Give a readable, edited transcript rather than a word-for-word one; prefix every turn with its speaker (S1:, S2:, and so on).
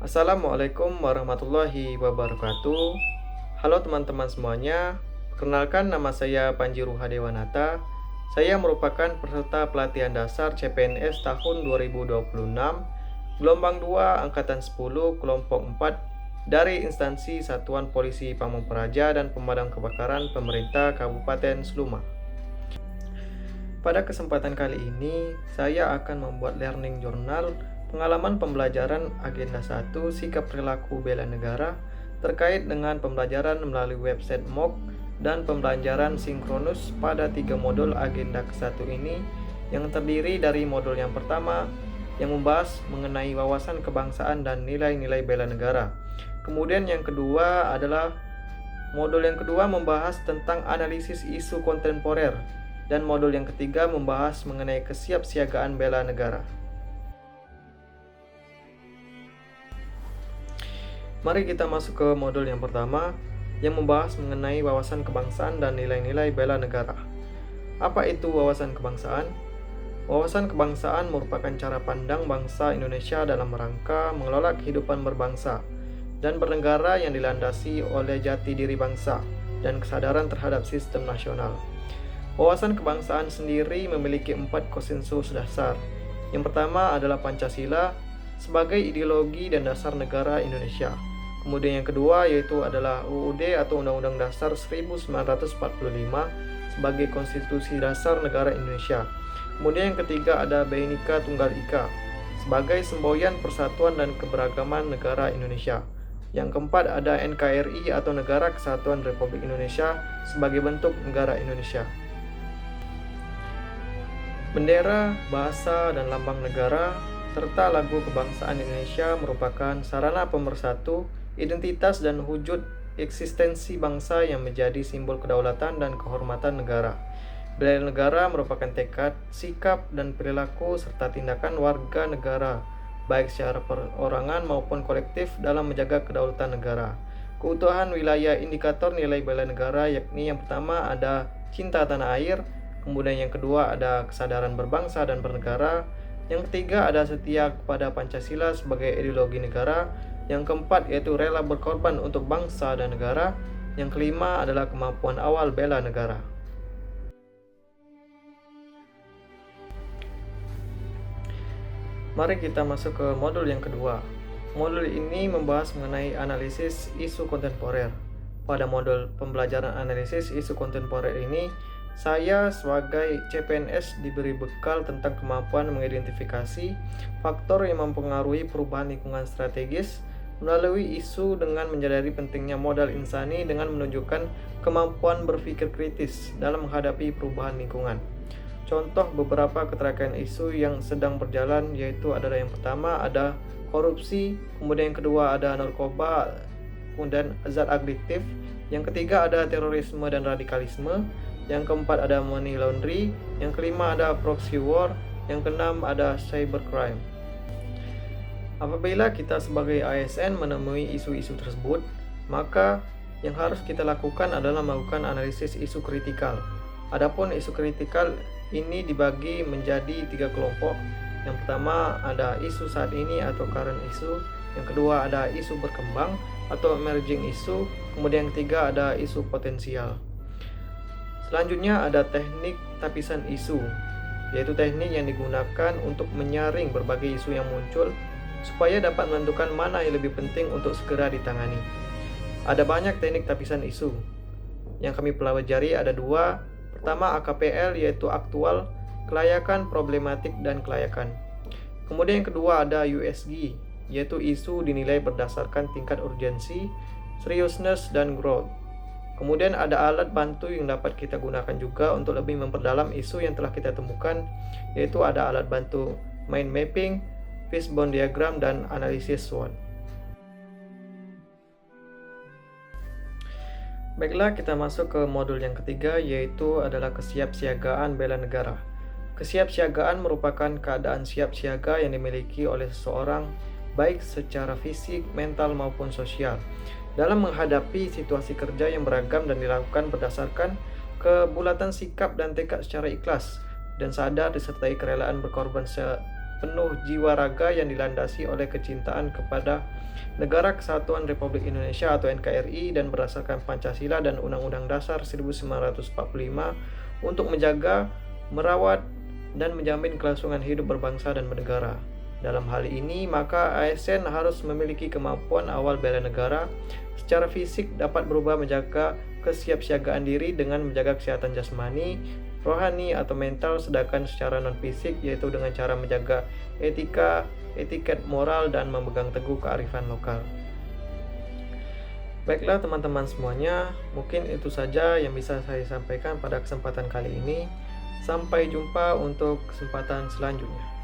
S1: Assalamualaikum warahmatullahi wabarakatuh. Halo teman-teman semuanya. Perkenalkan, nama saya Panji Ruhadewanata. Saya merupakan peserta pelatihan dasar CPNS tahun 2026, gelombang 2 angkatan 10 kelompok 4 dari instansi Satuan Polisi Pamong Praja dan Pemadam Kebakaran Pemerintah Kabupaten Sluma. Pada kesempatan kali ini, saya akan membuat learning journal pengalaman pembelajaran agenda 1 sikap perilaku bela negara terkait dengan pembelajaran melalui website MOOC dan pembelajaran sinkronus pada 3 modul agenda ke-1 ini yang terdiri dari modul yang pertama yang membahas mengenai wawasan kebangsaan dan nilai-nilai bela negara. Kemudian yang kedua adalah modul yang kedua membahas tentang analisis isu kontemporer dan modul yang ketiga membahas mengenai kesiapsiagaan bela negara. Mari kita masuk ke modul yang pertama yang membahas mengenai wawasan kebangsaan dan nilai-nilai bela negara. Apa itu wawasan kebangsaan? Wawasan kebangsaan merupakan cara pandang bangsa Indonesia dalam rangka mengelola kehidupan berbangsa dan bernegara yang dilandasi oleh jati diri bangsa dan kesadaran terhadap sistem nasional. Wawasan kebangsaan sendiri memiliki 4 konsensus dasar. Yang pertama adalah Pancasila sebagai ideologi dan dasar negara Indonesia. Kemudian yang kedua yaitu adalah UUD atau Undang-Undang Dasar 1945 sebagai konstitusi dasar negara Indonesia. Kemudian yang ketiga ada Bhinneka Tunggal Ika sebagai semboyan persatuan dan keberagaman negara Indonesia. Yang keempat ada NKRI atau Negara Kesatuan Republik Indonesia sebagai bentuk negara Indonesia. Bendera, bahasa, dan lambang negara, serta lagu kebangsaan Indonesia merupakan sarana pemersatu, identitas, dan wujud eksistensi bangsa yang menjadi simbol kedaulatan dan kehormatan negara. Bela negara merupakan tekad, sikap, dan perilaku serta tindakan warga negara, baik secara perorangan maupun kolektif dalam menjaga kedaulatan negara. Keutuhan wilayah indikator nilai bela negara yakni yang pertama ada cinta tanah air, kemudian yang kedua ada kesadaran berbangsa dan bernegara, yang ketiga ada setia kepada Pancasila sebagai ideologi negara, yang keempat yaitu rela berkorban untuk bangsa dan negara, yang kelima adalah kemampuan awal bela negara. Mari kita masuk ke modul yang kedua. Modul ini membahas mengenai analisis isu kontemporer. Pada modul pembelajaran analisis isu kontemporer ini, saya sebagai CPNS diberi bekal tentang kemampuan mengidentifikasi faktor yang mempengaruhi perubahan lingkungan strategis melalui isu dengan menyadari pentingnya modal insani dengan menunjukkan kemampuan berpikir kritis dalam menghadapi perubahan lingkungan. Contoh beberapa keterkaitan isu yang sedang berjalan yaitu adalah yang pertama ada korupsi, kemudian yang kedua ada narkoba, kemudian zat adiktif, yang ketiga ada terorisme dan radikalisme, yang keempat ada money laundry, yang kelima ada proxy war, yang keenam ada cybercrime. Apabila kita sebagai ASN menemui isu-isu tersebut, maka yang harus kita lakukan adalah melakukan analisis isu kritikal. Adapun isu kritikal ini dibagi menjadi 3 kelompok. Yang pertama ada isu saat ini atau current issue, yang kedua ada isu berkembang atau emerging issue, kemudian yang ketiga ada isu potensial. Selanjutnya ada teknik tapisan isu, yaitu teknik yang digunakan untuk menyaring berbagai isu yang muncul supaya dapat menentukan mana yang lebih penting untuk segera ditangani. Ada banyak teknik tapisan isu. Yang kami pelajari ada 2. Pertama AKPL yaitu aktual, kelayakan, problematik, dan kelayakan. Kemudian yang kedua ada USG yaitu isu dinilai berdasarkan tingkat urgensi, seriousness, dan growth. Kemudian ada alat bantu yang dapat kita gunakan juga untuk lebih memperdalam isu yang telah kita temukan, yaitu ada alat bantu mind mapping, fishbone diagram, dan analisis SWOT. Baiklah, kita masuk ke modul yang ketiga yaitu adalah kesiapsiagaan bela negara. Kesiapsiagaan merupakan keadaan siap siaga yang dimiliki oleh seseorang baik secara fisik, mental, maupun sosial dalam menghadapi situasi kerja yang beragam dan dilakukan berdasarkan kebulatan sikap dan tekad secara ikhlas dan sadar disertai kerelaan berkorban penuh jiwa raga yang dilandasi oleh kecintaan kepada Negara Kesatuan Republik Indonesia atau NKRI dan berdasarkan Pancasila dan Undang-Undang Dasar 1945 untuk menjaga, merawat, dan menjamin kelangsungan hidup berbangsa dan bernegara. Dalam hal ini, maka ASN harus memiliki kemampuan awal bela negara. Secara fisik dapat berubah menjaga kesiapsiagaan diri dengan menjaga kesehatan jasmani, rohani atau mental, sedangkan secara non-fisik yaitu dengan cara menjaga etika, etiket moral, dan memegang teguh kearifan lokal. Baiklah teman-teman semuanya, mungkin itu saja yang bisa saya sampaikan pada kesempatan kali ini. Sampai jumpa untuk kesempatan selanjutnya.